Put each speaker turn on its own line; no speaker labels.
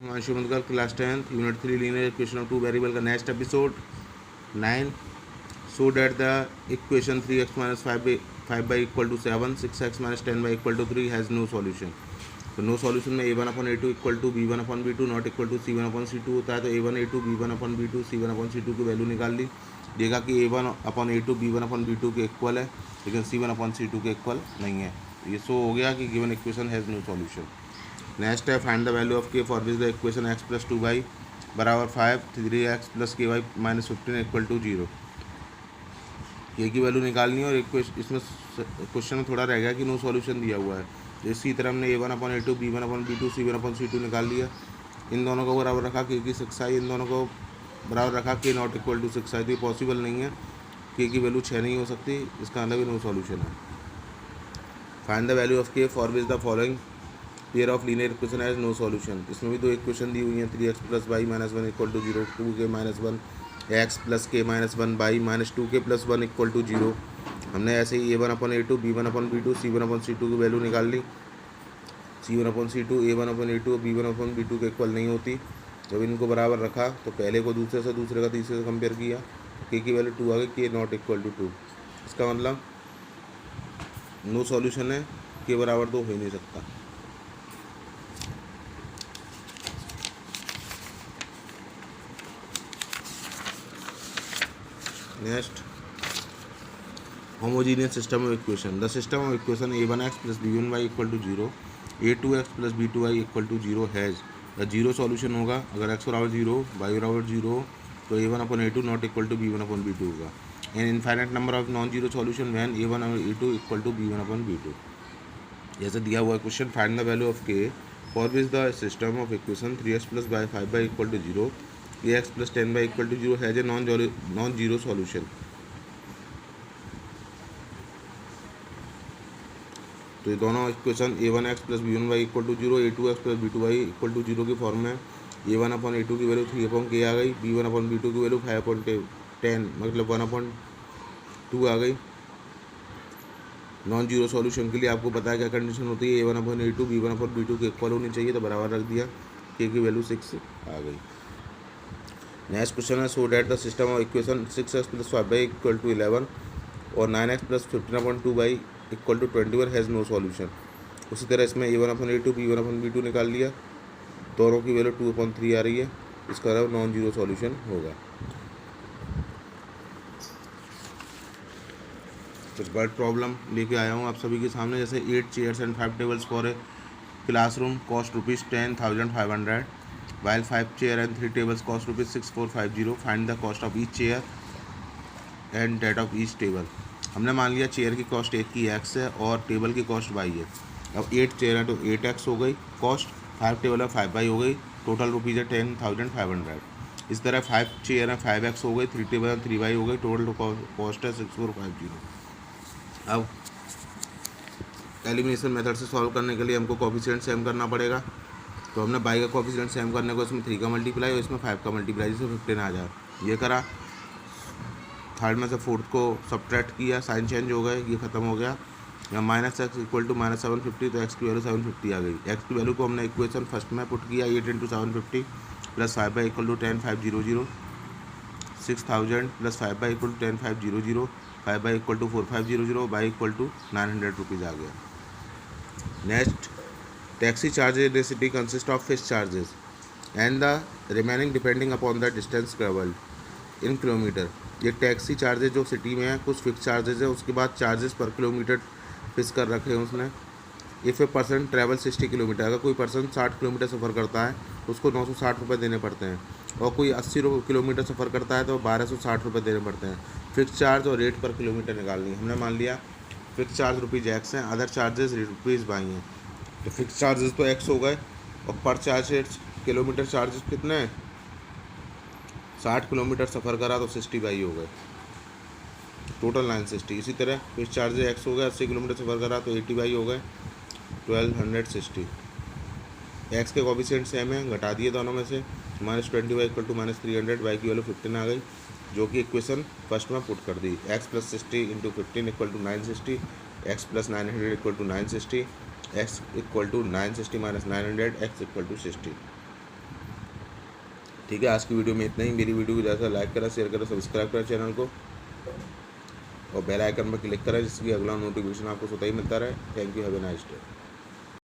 Shivmangal class 10 unit 3 linear equation of two variable का next episode 9. So that the equation 3x minus 5 by equal to 7 6x minus 10 y equal to 3 has no solution. तो no solution में a1 upon a2 equal to b1 upon b2 not equal to c1 upon c2 होता है. तो a1 a2 b1 upon b2 c1 upon c2 की value निकाल ली. देखा कि a1 upon a2 b1 upon b2 के equal है, लेकिन c1 अपॉन c2 के इक्वल नहीं है. ये शो हो गया कि given equation has no solution. Next है फाइंड द वैल्यू ऑफ के for which the equation x plus 2y बराबर 5 3x plus ky minus 15 equal to 0. K की वैल्यू निकालनी है. और इसमें क्वेश्चन में थोड़ा रह गया कि नो सॉल्यूशन दिया हुआ है. इसी तरह हमने a1 upon a2 b1 upon b2 c1 upon c2 निकाल लिया. इन दोनों को बराबर रखा के की 6i, इन दोनों को बराबर रखा के नॉट इक्वल टू 6i. तो ये पॉसिबल नहीं है, के की वैल्यू 6 नहीं हो सकती, इसका मतलब भी नो सॉल्यूशन है. फाइंड द वैल्यू ऑफ के for which the following pair of linear equation has no solution. इसमें भी दो इक्वेशन दी हुई हैं 3x plus y minus 1 equal to 0, 2k minus 1 x plus k minus 1 y minus 2k plus 1 equal to 0. हमने ऐसे ही a1 upon a2 b1 upon b2 c1 upon c2 की value निकाल ली. c1 upon c2 a1 upon a2 b1 upon b2 के equal नहीं होती. जब इनको बराबर रखा तो पहले को दूसरे से, दूसरे का तीसरे से कंपेयर किया, के की वैल्यू 2 आ गई, के नॉट इक्वल टू 2. इसका मतलब नो सॉल्यूशन है, के बराबर तो हो ही नहीं सकता. Next, homogeneous system of equation. The system of equation a1x plus b1y equal to 0, a2x plus b2y equal to 0 has the zero solution होगा. अगर x बराबर 0 y बराबर 0 तो a1 upon a2 not equal to b1 upon b2 होगा. An infinite number of non zero solution when a1 और a2 equal to b1 upon b2. जैसे दिया हुआ question find the value of के for which the system of equation 3x plus y 5 by equal to 0 ax plus 10 y equal to 0 has a non zero solution. तो ये दोनों equation a1x plus b1y equal to 0, a2x plus b2y equal to 0 की form में a1 upon a2 की value 3 upon k आ गई, b1 upon b2 की value 5 upon 10 मतलब 1 upon 2 आ गई. नॉन जीरो सॉल्यूशन के लिए आपको पता है क्या कंडीशन होती है, a1 upon a2 b1 upon b2 के इक्वल होनी चाहिए, तो बराबर रख दिया, k की वैल्यू 6 आ गई. नेक्स्ट क्वेश्चन है so that the system of equation 6x plus 5 by equal to 11 और 9x plus 15 upon 2 by equal to 21 has no solution. उसी तरह इसमें a1 upon a2 b1 upon b2 निकाल लिया, दोनों की वैल्यू 2 अपॉन 3 आ रही है, इसका मतलब नॉन जीरो सॉल्यूशन होगा. कुछ बर्ड प्रॉब्लम लेके आया हूँ आप सभी के सामने. जैसे 8 chairs and 5 tables for a classroom cost ₹10,500 while 5 chair and 3 tables cost ₹6450. Find the cost of each chair and that of each table. हमने मान लिया चेयर की कॉस्ट एक की x है और टेबल की कॉस्ट y है. अब 8 चेयर है तो 8x हो गई कॉस्ट, 5 टेबल है 5y हो गई, टोटल रुपीज़ है 10,500. इस तरह 5 चेयर है 5x हो गई, 3 टेबल है 3y हो गई, टोटल कॉस्ट है 6450. अब एलिमिनेशन मेथड से सॉल्व करने के लिए हमको कोफिशिएंट सेम करना पड़ेगा. तो हमने बाई का कोफिशिएंट सेम करने को इसमें 3 का मल्टीप्लाई और इसमें 5 का मल्टीप्लाई, जिससे 15 आ जाए. ये करा, थर्ड में से फोर्थ को सब्ट्रैक्ट किया, साइन चेंज हो गए, ये खत्म हो गया. यहाँ minus X equal to minus 750, तो एक्स की वैल्यू 750 आ गई. एक्स की वैल्यू को हमने इक्वेशन फर्स्ट में पुट किया 8 into 750 plus 5 by equal to 10,500, 6,000 plus 5 by equal to 10,500, 5 by equal to 4,500 y equal to 900 rupees आ गया. Next, taxi charges in city consist of fix charges and the remaining depending upon the distance travelled in kilometre. ये taxi charges जो city में है, कुछ fix charges है, उसके बाद चार्जेस पर किलोमीटर फिक्स कर रखे हैं उसने. If a person travel 60 kilometre, अगर कोई पर्सन 60 किलोमीटर सफ़र करता है तो उसको 960 रुपये देने पड़ते हैं, और कोई 80 किलोमीटर सफ़र करता है तो 1260 रुपये देने पड़ते हैं. फिक्स चार्ज और रेट पर किलोमीटर निकालनी है. हमने मान लिया फिक्स चार्ज ₹x हैं, अदर चार्जेस ₹y हैं. तो फिक्स चार्जेस तो x हो गए और पर चार्ज किलोमीटर चार्जेस कितने हैं, 60 किलोमीटर सफ़र करा तो 60y हो गए, टोटल 960. इसी तरह फिक्स चार्जेस x हो गए, 80 किलोमीटर सफ़र करा तो 80y हो गए, 1260. x के कोफिशिएंट सेम है, घटा दिए दोनों में से, -20y इक्वल टू -300, y की वैल्यू 15 आ गई, जो कि इक्वेशन फर्स्ट में पुट कर दी. x plus 60 into 15 equal to 960, x plus 900 equal to 960, x equal to 960 minus 900, x equal to 60. ठीक है, आज की वीडियो में इतना ही। मेरी वीडियो को ज़्यादा लाइक करा, शेयर करा, सब्सक्राइब करा चैनल को और बेल आइकन पर क्लिक करा जिससे कि अगला नोटिफिकेशन आपको स्वतः ही मिलता रहे। Thank you, have a nice day.